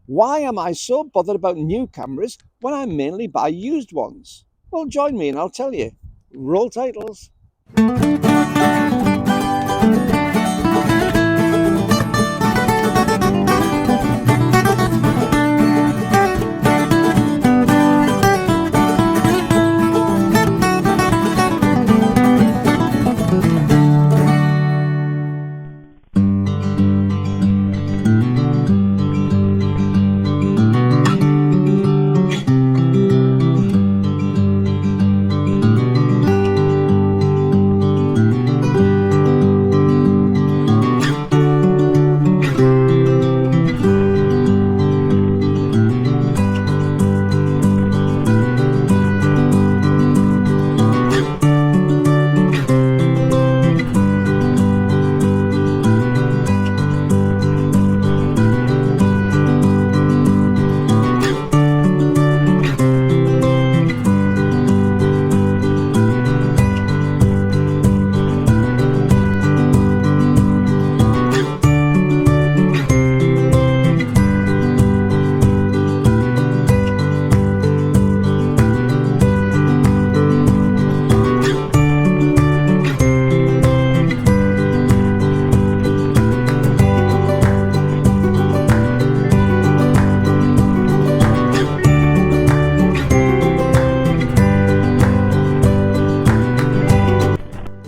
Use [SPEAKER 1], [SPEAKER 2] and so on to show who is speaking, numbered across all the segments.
[SPEAKER 1] Why am I so bothered about new cameras when I mainly buy used ones? Well, join me and I'll tell you. Roll titles.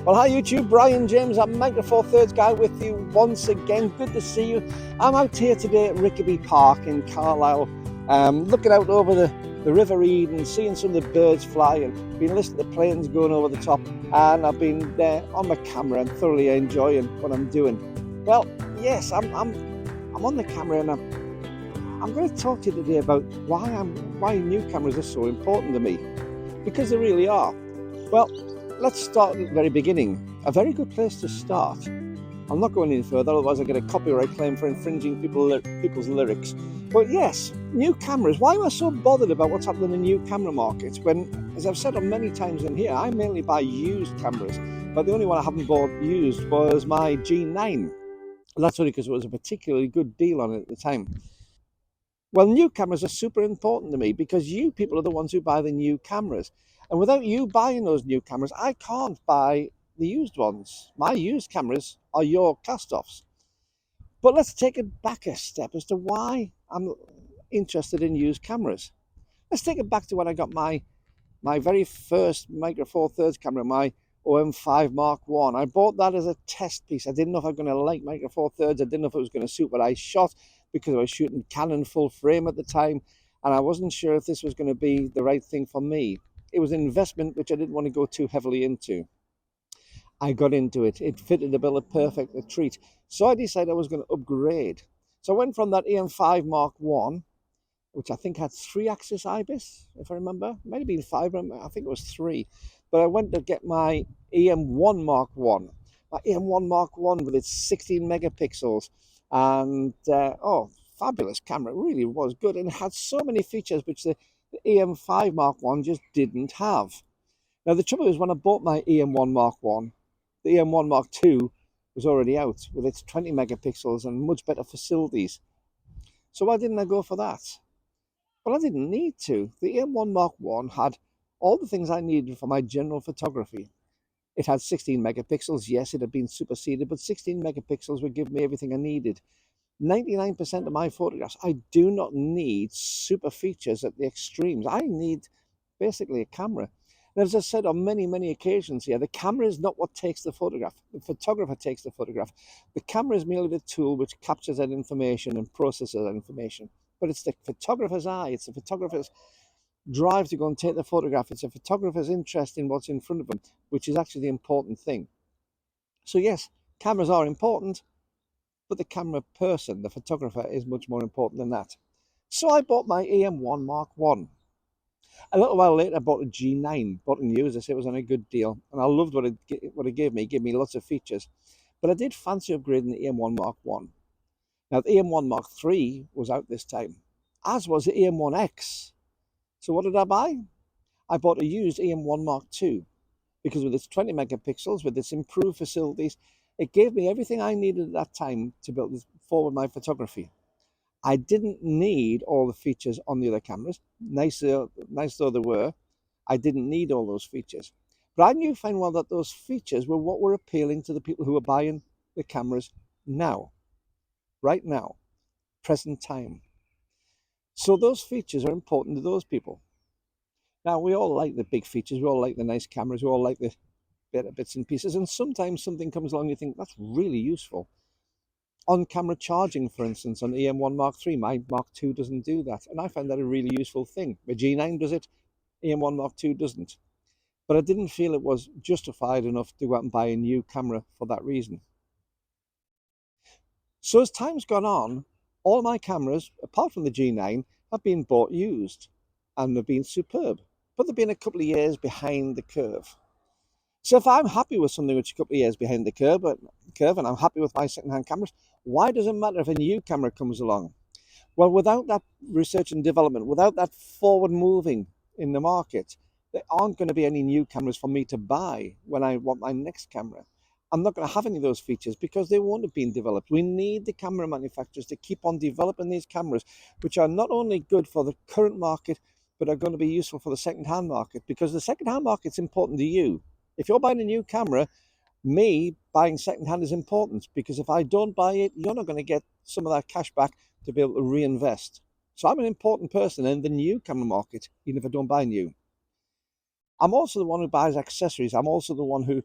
[SPEAKER 1] Well, hi YouTube, Brian James, I'm Micro Four Thirds guy with you once again. Good to see you. I'm out here today at Rickaby Park in Carlisle, looking out over the River Eden, seeing some of the birds fly, and been listening to planes going over the top. And I've been there on my camera and thoroughly enjoying what I'm doing. Well, yes, I'm on the camera, and I'm going to talk to you today about why new cameras are so important to me, because they really are. Well, let's start at the very beginning. A very good place to start. I'm not going any further, otherwise I get a copyright claim for infringing people's lyrics. But yes, new cameras. Why am I so bothered about what's happening in the new camera market when, as I've said on many times in here, I mainly buy used cameras. But the only one I haven't bought used was my G9. And that's only because it was a particularly good deal on it at the time. Well, new cameras are super important to me because you people are the ones who buy the new cameras. And without you buying those new cameras, I can't buy the used ones. My used cameras are your cast-offs. But let's take it back a step as to why I'm interested in used cameras. Let's take it back to when I got my very first Micro Four Thirds camera, my OM5 Mark I. I bought that as a test piece. I didn't know if I was going to like Micro Four Thirds. I didn't know if it was going to suit what I shot, because I was shooting Canon full frame at the time, and I wasn't sure if this was going to be the right thing for me. It was an investment which I didn't want to go too heavily into. I got into it. It fitted the bill of perfect, a treat. So I decided I was going to upgrade. So I went from that EM5 Mark I, which I think had 3-axis IBIS, if I remember. It might have been 5, but I think it was 3. But I went to get my EM1 Mark I. My EM1 Mark I with its 16 megapixels. And, fabulous camera. It really was good. And it had so many features which the EM5 Mark I just didn't have. Now, the trouble is, when I bought my EM1 Mark I, the EM1 Mark II was already out with its 20 megapixels and much better facilities. So why didn't I go for that? Well, I didn't need to. The EM1 Mark I had all the things I needed for my general photography. It had 16 megapixels. Yes, it had been superseded, but 16 megapixels would give me everything I needed. 99% of my photographs, I do not need super features at the extremes. I need basically a camera. And as I said on many occasions here, the camera is not what takes the photograph. The photographer takes the photograph. The camera is merely the tool which captures that information and processes that information. But it's the photographer's eye, it's the photographer's drive to go and take the photograph. It's a photographer's interest in what's in front of them, which is actually the important thing. So yes, cameras are important, but the camera person, the photographer, is much more important than that. So I bought my EM1 Mark I. A little while later, I bought a G9, bought a new, as I say, it was on a good deal, and I loved what it gave me. It gave me lots of features, but I did fancy upgrading the EM1 Mark I. Now, the EM1 Mark III was out this time, as was the EM1X. So what did I buy? I bought a used EM1 Mark II, because with its 20 megapixels, with its improved facilities, it gave me everything I needed at that time to build forward my photography. I didn't need all the features on the other cameras. Nice though they were, I didn't need all those features. But I knew fine well that those features were what were appealing to the people who were buying the cameras now, right now, present time. So those features are important to those people. Now, we all like the big features, we all like the nice cameras, we all like the better bits and pieces, and sometimes something comes along you think, that's really useful. On-camera charging, for instance, on EM1 Mark III, my Mark II doesn't do that, and I find that a really useful thing. The G9 does it, EM1 Mark II doesn't. But I didn't feel it was justified enough to go out and buy a new camera for that reason. So as time's gone on, all my cameras, apart from the G9, have been bought used, and they've been superb. But they've been a couple of years behind the curve. So if I'm happy with something which is a couple of years behind the curve, and I'm happy with my second-hand cameras, why does it matter if a new camera comes along? Well, without that research and development, without that forward moving in the market, there aren't going to be any new cameras for me to buy when I want my next camera. I'm not going to have any of those features because they won't have been developed. We need the camera manufacturers to keep on developing these cameras, which are not only good for the current market, but are going to be useful for the second-hand market, because the second-hand market's important to you. If you're buying a new camera, me buying second-hand is important, because if I don't buy it, you're not going to get some of that cash back to be able to reinvest. So I'm an important person in the new camera market, even if I don't buy new. I'm also the one who buys accessories. I'm also the one who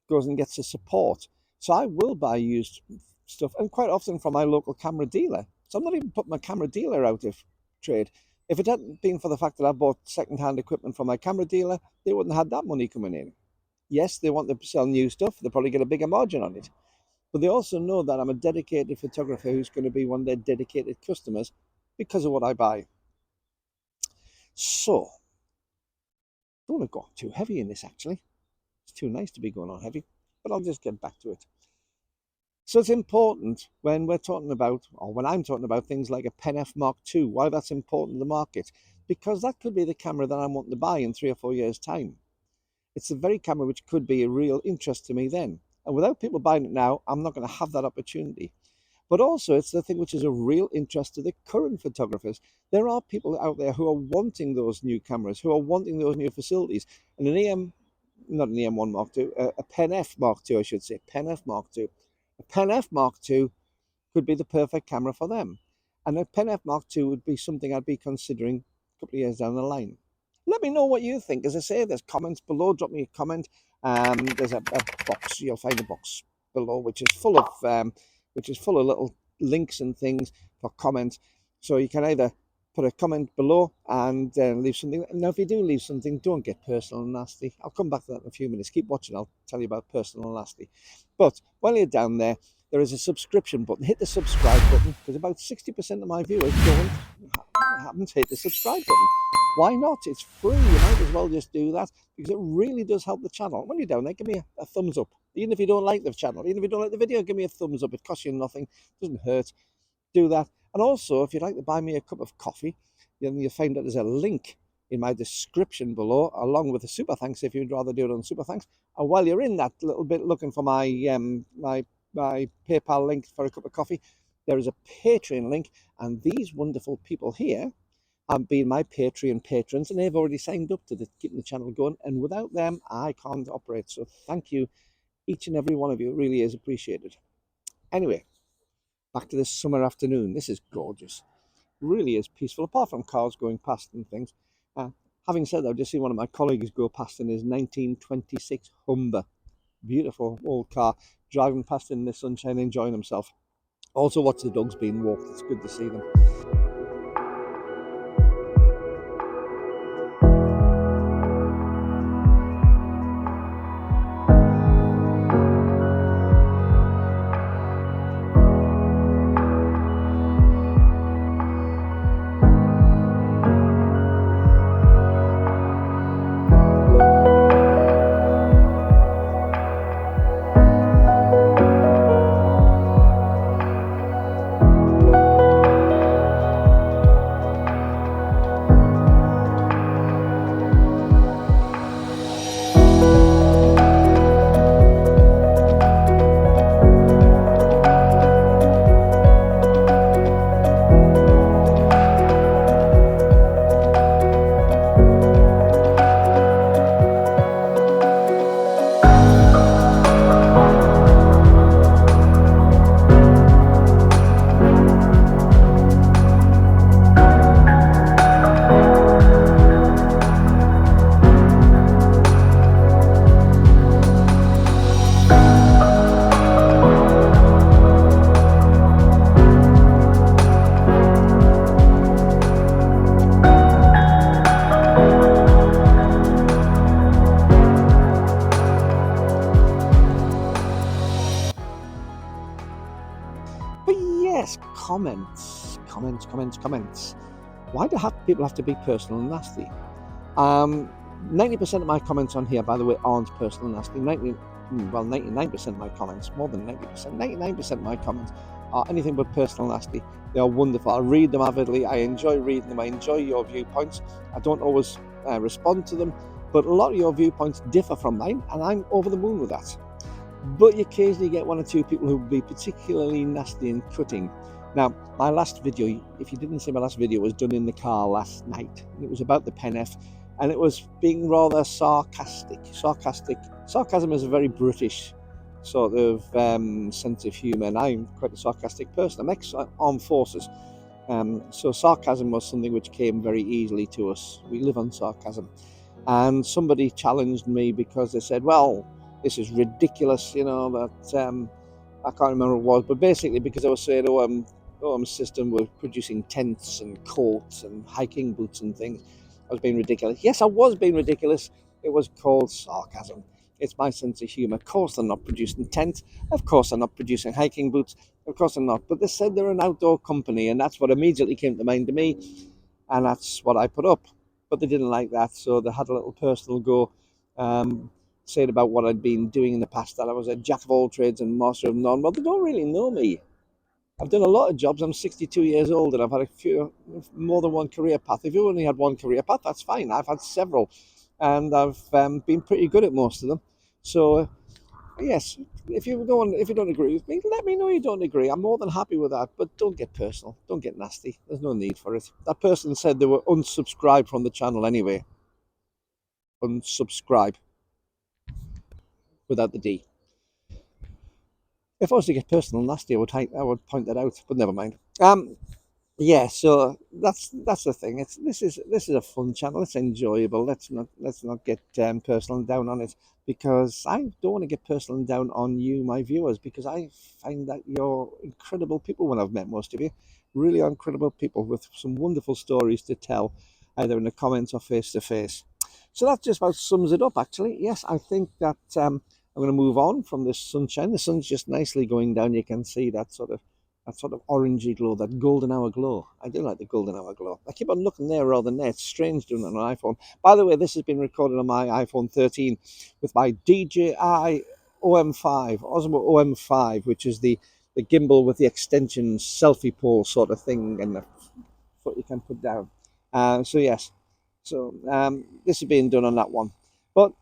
[SPEAKER 1] goes and gets the support. So I will buy used stuff, and quite often from my local camera dealer. So I'm not even putting my camera dealer out of trade. If it hadn't been for the fact that I bought second-hand equipment from my camera dealer, they wouldn't have had that money coming in. Yes, they want to sell new stuff. They'll probably get a bigger margin on it. But they also know that I'm a dedicated photographer who's going to be one of their dedicated customers because of what I buy. So, don't want to go too heavy in this, actually. It's too nice to be going on heavy, but I'll just get back to it. So it's important when we're talking about, or when I'm talking about things like a Pen F Mark II, why that's important to the market, because that could be the camera that I'm wanting to buy in 3 or 4 years' time. It's the very camera which could be a real interest to me then. And without people buying it now, I'm not going to have that opportunity. But also, it's the thing which is a real interest to the current photographers. There are people out there who are wanting those new cameras, who are wanting those new facilities. And not an EM1 Mark II, a Pen F Mark II, I should say, Pen F Mark II. A Pen F Mark II could be the perfect camera for them. And a Pen F Mark II would be something I'd be considering a couple of years down the line. Let me know what you think. As I say, there's comments below. Drop me a comment. There's a box. You'll find a box below which is full of little links and things for comments. So you can either put a comment below and leave something. Now, if you do leave something, don't get personal and nasty. I'll come back to that in a few minutes. Keep watching. I'll tell you about personal and nasty. But while you're down there, there is a subscription button. Hit the subscribe button, because about 60% of my viewers haven't hit the subscribe button. Why not? It's free. You might as well just do that, because it really does help the channel. When you're down there, give me a thumbs up. Even if you don't like the channel, even if you don't like the video, give me a thumbs up. It costs you nothing. It doesn't hurt. Do that. And also, if you'd like to buy me a cup of coffee, then you'll find that there's a link in my description below, along with a super thanks if you'd rather do it on super thanks. And while you're in that little bit looking for my my PayPal link for a cup of coffee, there is a Patreon link, and these wonderful people here have been my Patreon patrons, and they've already signed up to keeping the channel going, and without them I can't operate. So thank you, each and every one of you. It really is appreciated. Anyway, back to this summer afternoon. This is gorgeous. Really is peaceful, apart from cars going past and things. Having said that, I've just seen one of my colleagues go past in his 1926 Humber. Beautiful old car, driving past in the sunshine, enjoying himself. Also watch the dogs being walked. It's good to see them. comments. Why do people have to be personal and nasty? 90% of my comments on here, by the way, aren't personal and nasty. 99% of my comments, more than 90%, 99% of my comments are anything but personal and nasty. They are wonderful. I read them avidly. I enjoy reading them. I enjoy your viewpoints. I don't always respond to them, but a lot of your viewpoints differ from mine, and I'm over the moon with that. But you occasionally get one or two people who will be particularly nasty and cutting. Now, my last video, if you didn't see my last video, was done in the car last night. It was about the Pen F, and it was being rather sarcastic. Sarcasm is a very British sort of sense of humour, and I'm quite a sarcastic person. I'm ex-armed forces, so sarcasm was something which came very easily to us. We live on sarcasm. And somebody challenged me because they said, well, this is ridiculous, you know, that I can't remember what it was, but basically because I was saying OM system were producing tents and coats and hiking boots and things, I was being ridiculous. Yes, I was being ridiculous. It was called sarcasm. It's my sense of humour. Of course they're not producing tents. Of course they're not producing hiking boots. Of course they're not. But they said they're an outdoor company, and that's what immediately came to mind to me, and that's what I put up. But they didn't like that, so they had a little personal go, saying about what I'd been doing in the past, that I was a jack of all trades and master of none. Well, they don't really know me. I've done a lot of jobs. I'm 62 years old, and I've had more than one career path. If you only had one career path, that's fine. I've had several, and I've been pretty good at most of them. So, yes, if you don't agree with me, let me know you don't agree. I'm more than happy with that, but don't get personal. Don't get nasty. There's no need for it. That person said they were unsubscribed from the channel anyway. Unsubscribe without the D. If I was to get personal and nasty, I would point that out, but never mind. Yeah, so that's the thing. This is a fun channel. It's enjoyable. Let's not get personal and down on it, because I don't want to get personal and down on you, my viewers, because I find that you're incredible people. When I've met most of you, really incredible people with some wonderful stories to tell, either in the comments or face to face. So that just about sums it up, actually. Yes, I think that I'm going to move on from this sunshine. The sun's just nicely going down. You can see that sort of orangey glow, that golden hour glow. I do like the golden hour glow. I keep on looking there rather than there. It's strange doing it on an iPhone. By the way, this has been recorded on my iPhone 13 with my DJI OM5, Osmo OM5, which is the gimbal with the extension selfie pole sort of thing, and the foot you can put down. So yes, so this is being done on that one. But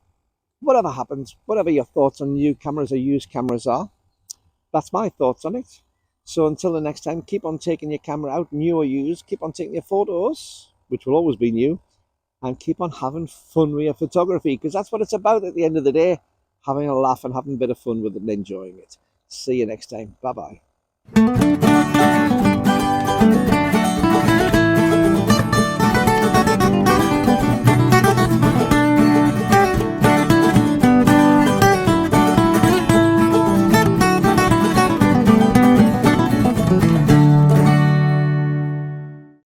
[SPEAKER 1] whatever happens, whatever your thoughts on new cameras or used cameras are, that's my thoughts on it. So until the next time, keep on taking your camera out, new or used. Keep on taking your photos, which will always be new, and keep on having fun with your photography, because that's what it's about at the end of the day, having a laugh and having a bit of fun with it and enjoying it. See you next time. Bye-bye.